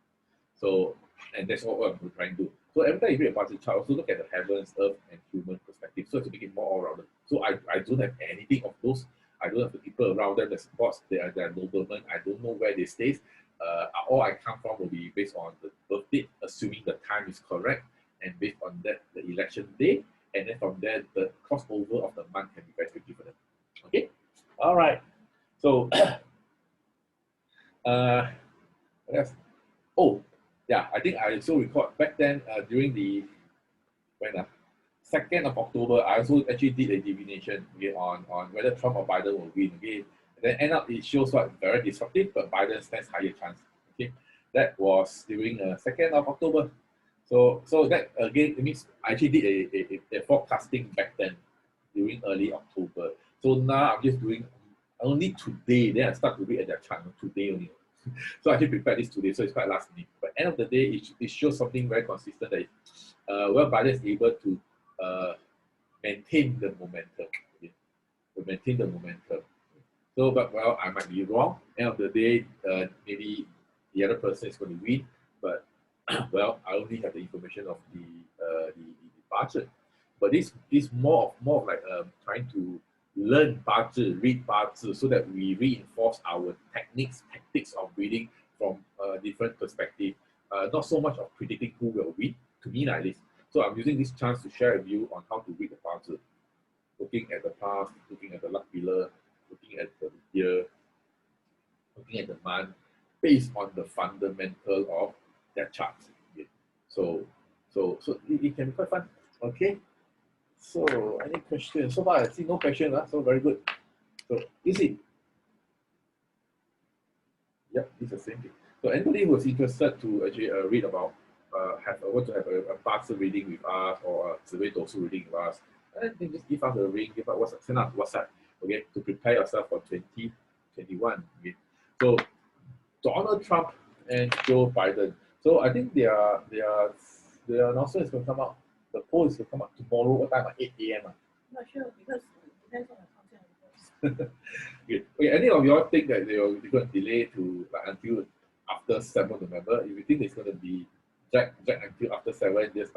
So, and that's what I'm trying to do. So every time you read a Bazi chart, also look at the heavens, earth, and human perspective, so to make it more all-rounded. So I don't have anything of those. I don't have the people around them that supports their noblemen. I don't know where they stay. All I come from will be based on the birth date, assuming the time is correct, and based on that, the election day, and then from there, the crossover of the month can be very different. Okay? All right. So, what else? Oh, yeah, I think I also record back then during the, 2nd of October, I also actually did a divination, okay, on whether Trump or Biden will win. Okay, and then end up it shows what very disruptive, but Biden stands higher chance. Okay, that was during 2nd of October. So that again, it means I actually did a forecasting back then during early October. So now I'm just doing only today. Then I start to read at their chart today only. So I actually prepared this today, so it's quite last minute. But end of the day, it shows something very consistent that well, Biden is able to maintain the momentum. Okay? To maintain the momentum. So, but well, I might be wrong. End of the day, maybe the other person is going to win. But well, I only have the information of the budget. But this more of like trying to learn Bazi, read Bazi, so that we reinforce our tactics of reading from a different perspective. Not so much of predicting who will win, to me at least. So I'm using this chance to share with you on how to read the Bazi, looking at the past, looking at the luck pillar, looking at the year, looking at the month, based on the fundamental of that chart. Okay. So it can be quite fun. Okay. So any questions? So far I see no question. So very good. So easy. Yep, it's the same thing. So anybody who is interested to actually read about, want to have a Bazi reading with us or a survey also reading with us, and then just give us a ring, give us WhatsApp, send us WhatsApp, okay, to prepare yourself for 2021. Okay. So Donald Trump and Joe Biden. So I think their announcement is going to come out. The poll is going to come out tomorrow. What time? At 8 a.m. I'm not sure because it depends on the content. Okay. Any of you all think that they're going to delay to like until after 7 November? If you think it's going to be jack until after 7, just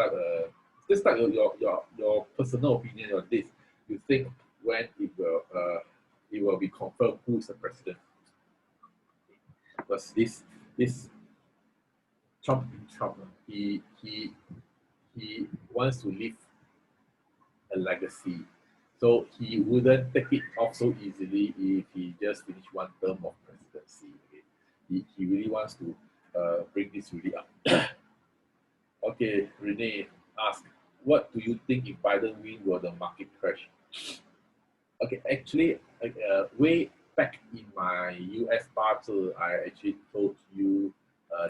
start your personal opinion on this. You think when it will be confirmed who is the president? Because this Trump, he wants to leave a legacy. So he wouldn't take it off so easily if he just finished one term of presidency. Okay? He really wants to bring this really up. Okay, Renee asked, what do you think if Biden win, will the market crash? Okay, actually, way back in my US Bazi, I actually told you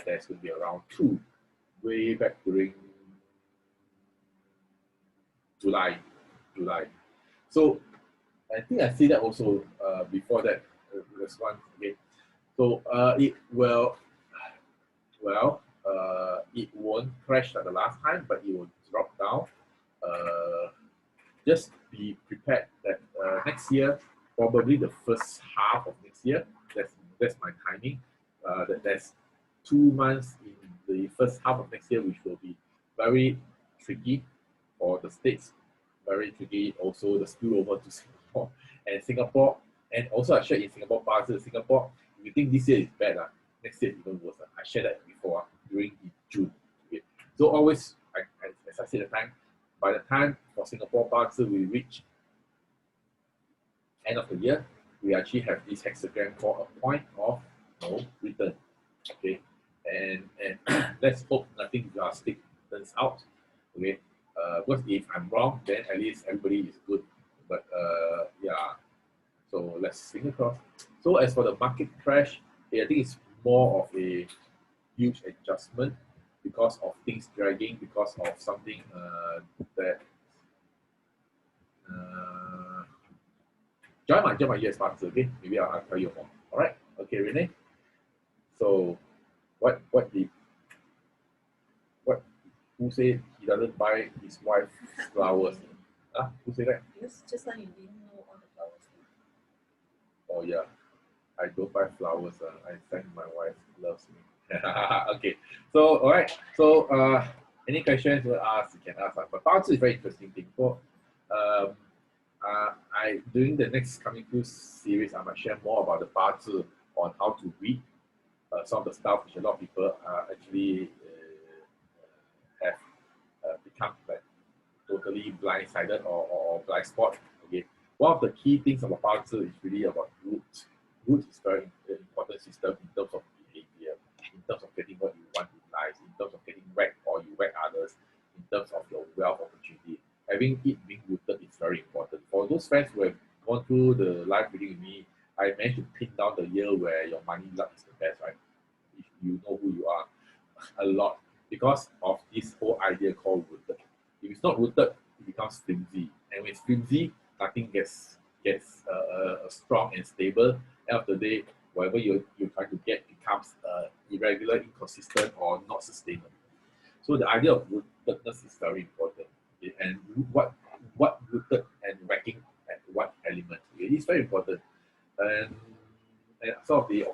there's going to be around two, way back during July. So I think I see that also before that. There's one. Okay, so it will, it won't crash like the last time, but it will drop down. Just be prepared that next year, probably the first half of next year, that's my timing. That there's 2 months in the first half of next year, which will be very tricky for the states, very tricky. Also, the spillover to Singapore, and also I shared in Singapore Bazi. Singapore, if you think this year is bad, next year is even worse. I shared that before during June. Okay. So always, as I said at the time, by the time for Singapore Bazi we reach end of the year, we actually have this hexagram for a point of no return. Okay, and let's hope nothing drastic turns out. Okay, because if I'm wrong, then at least everybody is good. But yeah, so let's finger crossed. So as for the market crash, I think it's more of a huge adjustment because of things dragging, because of something that join my US Bazi, okay? Maybe I'll tell you more. All right, okay, Renee. So what who said he doesn't buy his wife flowers? Huh? Who said that? Because just now you didn't know all the flowers. Oh yeah, I don't buy flowers. I thank my wife loves me. Okay, so all right. So any questions you ask, you can ask. But Bazi is very interesting thing. So I during the next coming few series, I might share more about the Bazi on how to read some of the stuff which a lot of people actually have become like totally blindsided or blind spot. Okay, one of the key things about Bazi is really about root. Root is very important system in terms of behavior, in terms of getting what you want in life, in terms of getting whacked or you whack others, in terms of your wealth opportunity. Having it being rooted is very important. For those friends who have gone through the live reading with me, I managed to pin down the year where your money luck is the best, right? If you know who you are, a lot, because of this whole idea called rooted. If it's not rooted, it becomes flimsy, and when it's flimsy, nothing gets strong and stable. End of the day, whatever you try to get becomes irregular, inconsistent, or not sustainable. So the idea of rootedness is very important. Okay? And what rooted and whacking at what element? Okay? It's very important. And some of the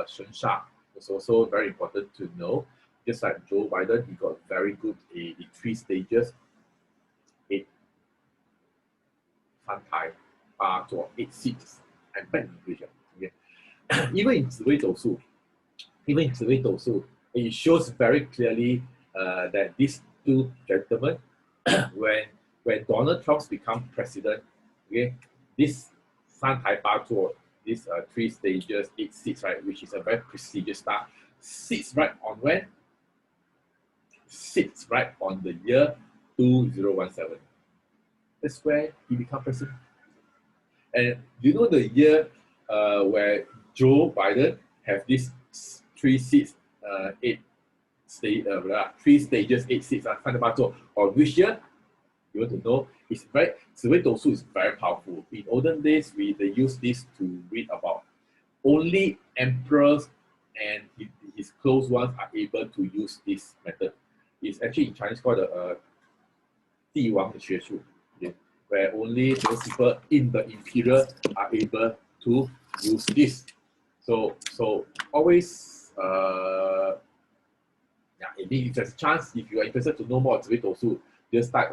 Shensha is also very important to know. Just like Joe Biden, he got very good in 3 stages, 8 Santai, 8 seats. I'm bad in English. Okay? Even in 紫微斗数, it shows very clearly that these two gentlemen, when Donald Trump becomes president, okay, this San Tai Pa Zuo, this 3 stages, 8 seats, right, which is a very prestigious star, sits right on when? Sits right on the year 2017. That's where he becomes president. And you know the year where Joe Biden have these 3 seats, 3 stages, 8 seats, on which year? You want to know? It's very, 紫微斗数 is very powerful. In olden days, they use this to read about only emperors and his close ones are able to use this method. It's actually in Chinese called the 帝王的学术, okay, where only those people in the imperial are able to use this. So always, if there's a chance, if you are interested to know more about 紫微斗数, just type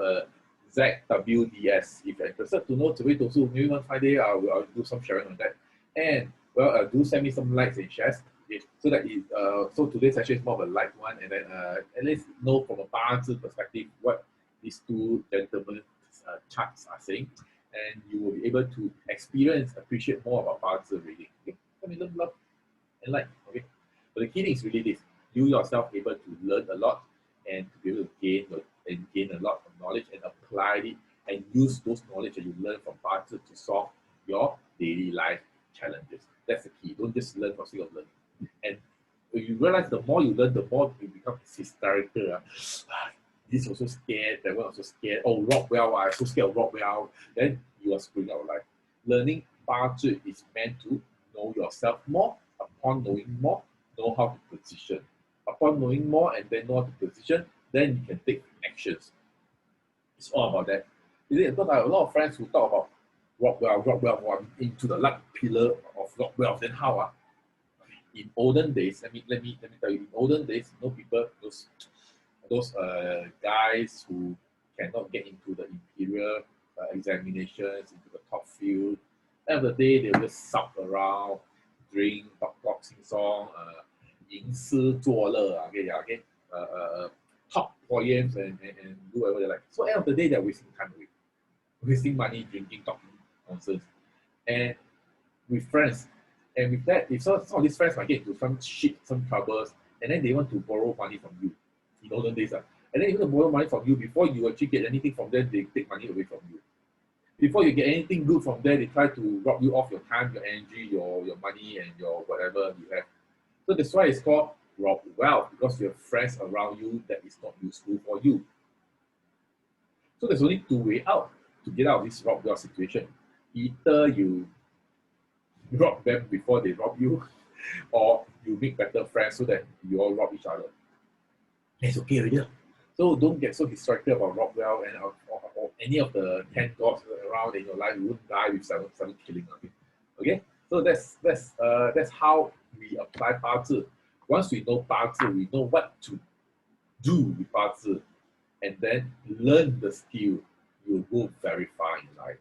ZWDS. If you're interested to know 紫微斗数, maybe one Friday I'll do some sharing on that. And well, do send me some likes and shares. Okay, so that is so today's session is more of a light one, and then at least know from a Bazi perspective what these two gentlemen charts are saying, and you will be able to experience, appreciate more about Bazi reading. Okay, I mean, love and like. Okay, but the key thing is really this: you yourself able to learn a lot and to be able to gain a lot of knowledge and apply it and use those knowledge that you learn from Bazi to solve your daily life challenges. That's the key. Don't just learn for sake of learning. And when you realize the more you learn, the more you become hysterical. This also scared, that one also scared. Oh, Rockwell, I'm so scared of Rockwell. Then you are screwing our life. Learning Bazi is meant to know yourself more. Upon knowing more, know how to position. Upon knowing more and then know how to position, then you can take actions. It's all about that. Because I have a lot of friends who talk about Rockwell, I'm into the luck pillar of Rockwell. Then how? In olden days, let me tell you, in olden days, people, those guys who cannot get into the imperial examinations, into the top field. End of the day, they will just suck around, drink, talk, sing song, 吟诗作乐, okay, talk poems and do whatever they like. So end of the day, they're wasting time away, wasting money, drinking, talking nonsense, and with friends. And with that, if some of these friends might get into some shit, some troubles, and then they want to borrow money from you in olden days. And then you want to borrow money from you before you actually get anything from them, they take money away from you. Before you get anything good from there, they try to rob you off your time, your energy, your money, and your whatever you have. So that's why it's called rob wealth, because you have friends around you that is not useful for you. So there's only two ways out to get out of this rob wealth situation. Either you rob them before they rob you, or you make better friends so that you all rob each other. It's okay already. So don't get so hysterical about Rockwell and or any of the 10 gods around in your life. You won't die with seven killing. Okay. So that's how we apply Bazi. Once we know Bazi, we know what to do with Bazi, and then learn the skill. You'll go very far in life.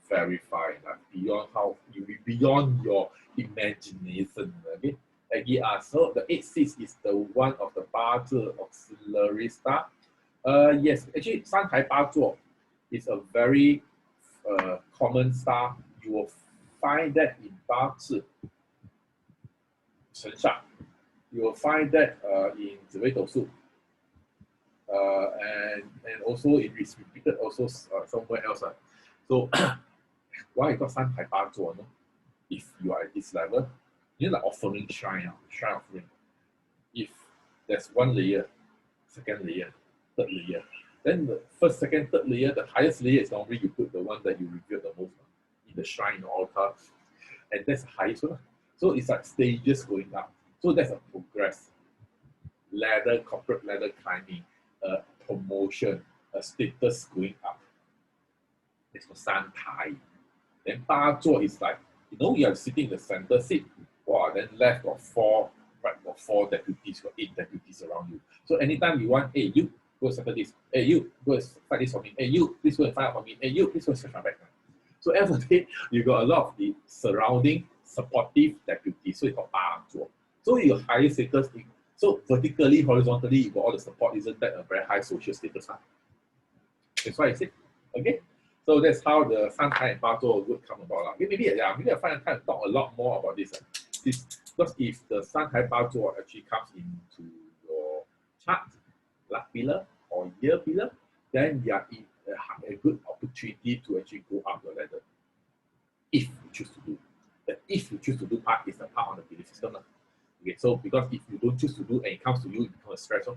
Very far enough, beyond your imagination. Okay, so the 8-6 is the one of the Bazi auxiliary star. Yes, actually, Santai Bazuo is a very common star. You will find that in Bazi Chensha. You will find that in Ziwei Dousu. And also it is repeated also somewhere else. So why you got some type no? If you are at this level, you know, like offering shrine offering. If there's one layer, second layer, third layer, then the first, second, third layer, the highest layer is normally you put the one that you reveal the most in the shrine, the altar, and that's the highest one. So it's like stages going up. So that's a progress. Ladder, corporate ladder climbing, promotion, a status going up. It's for San Tai. Then 八座 is like, you are sitting in the center seat. Wow, then left got 4, right got 4 deputies, got 8 deputies around you. So anytime you want, hey, you go settle this. Hey, you go fight this for me. Hey, you please go and find out for me. Hey, you please go and search my back. So every day you got a lot of the surrounding supportive deputies. So it's called 八座. So your higher status, so vertically, horizontally, you got all the support. Isn't that a very high social status? Huh? That's why I said, okay. So that's how the Santai and Bazuo would come about. Maybe I find time to talk a lot more about this. Because if the Santai Bazuo actually comes into your chart, luck pillar or year pillar, then you are in a good opportunity to actually go up the ladder. If you choose to do. The if you choose to do part is the part on the belief system. Okay, so because if you don't choose to do and it comes to you, it becomes a stress.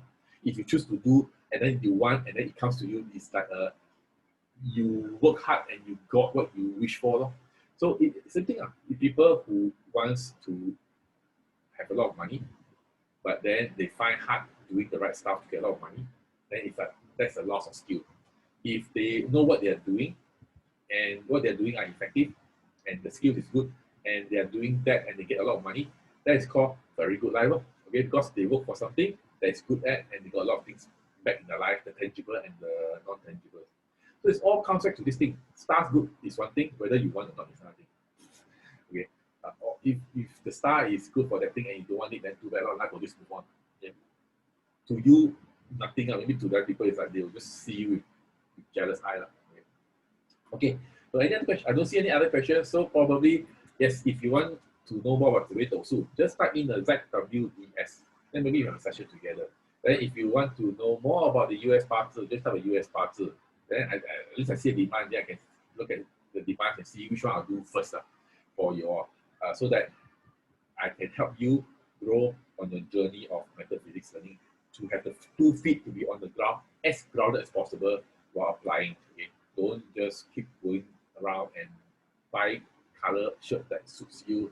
If you choose to do and then you want and then it comes to you, it's like you work hard and you got what you wish for. So it's the thing. If people who wants to have a lot of money, but then they find hard doing the right stuff to get a lot of money, then it's like that's a loss of skill. If they know what they are doing and what they're doing are effective and the skills is good and they are doing that and they get a lot of money, that is called very good life. Okay, because they work for something that is good at and they got a lot of things back in their life, the tangible and the non-tangible. So it's all comes back to this thing. Stars good is one thing, whether you want or not is another thing. Okay. Or if the star is good for that thing and you don't want it, then too bad, life will just move on. Okay? To you, nothing. Maybe to other people, it's like they will just see you with jealous eye. Okay. Okay. So any other question? I don't see any other questions. So probably, yes, if you want to know more about the Su, just type in the ZWES. Then maybe we have a session together. Then if you want to know more about the US parts, just type a US parts. Then at least I see a demand, then I can look at the demand and see which one I'll do first for your, so that I can help you grow on your journey of method physics learning to have the 2 feet to be on the ground as grounded as possible while applying. Okay? Don't just keep going around and buy color shirt that suits you,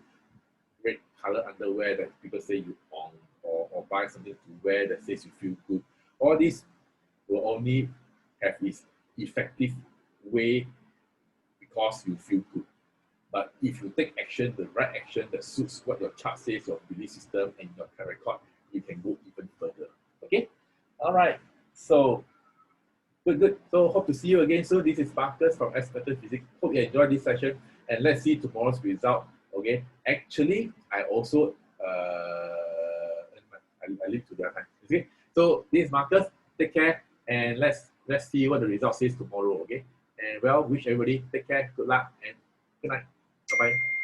red color underwear that people say you own, or buy something to wear that says you feel good. All this will only have its effective way because you feel good. But if you take action, the right action that suits what your chart says, your belief system, and your track record, you can go even further. Okay? All right. So, good. So, hope to see you again soon. This is Marcus from S Method Physics. Hope you enjoyed this session, and let's see tomorrow's result. Okay? Actually, I also I leave to the other time. Okay? So, this is Marcus. Take care, and let's see what the result says tomorrow. Okay? And well, wish everybody take care, good luck, and good night. Bye bye.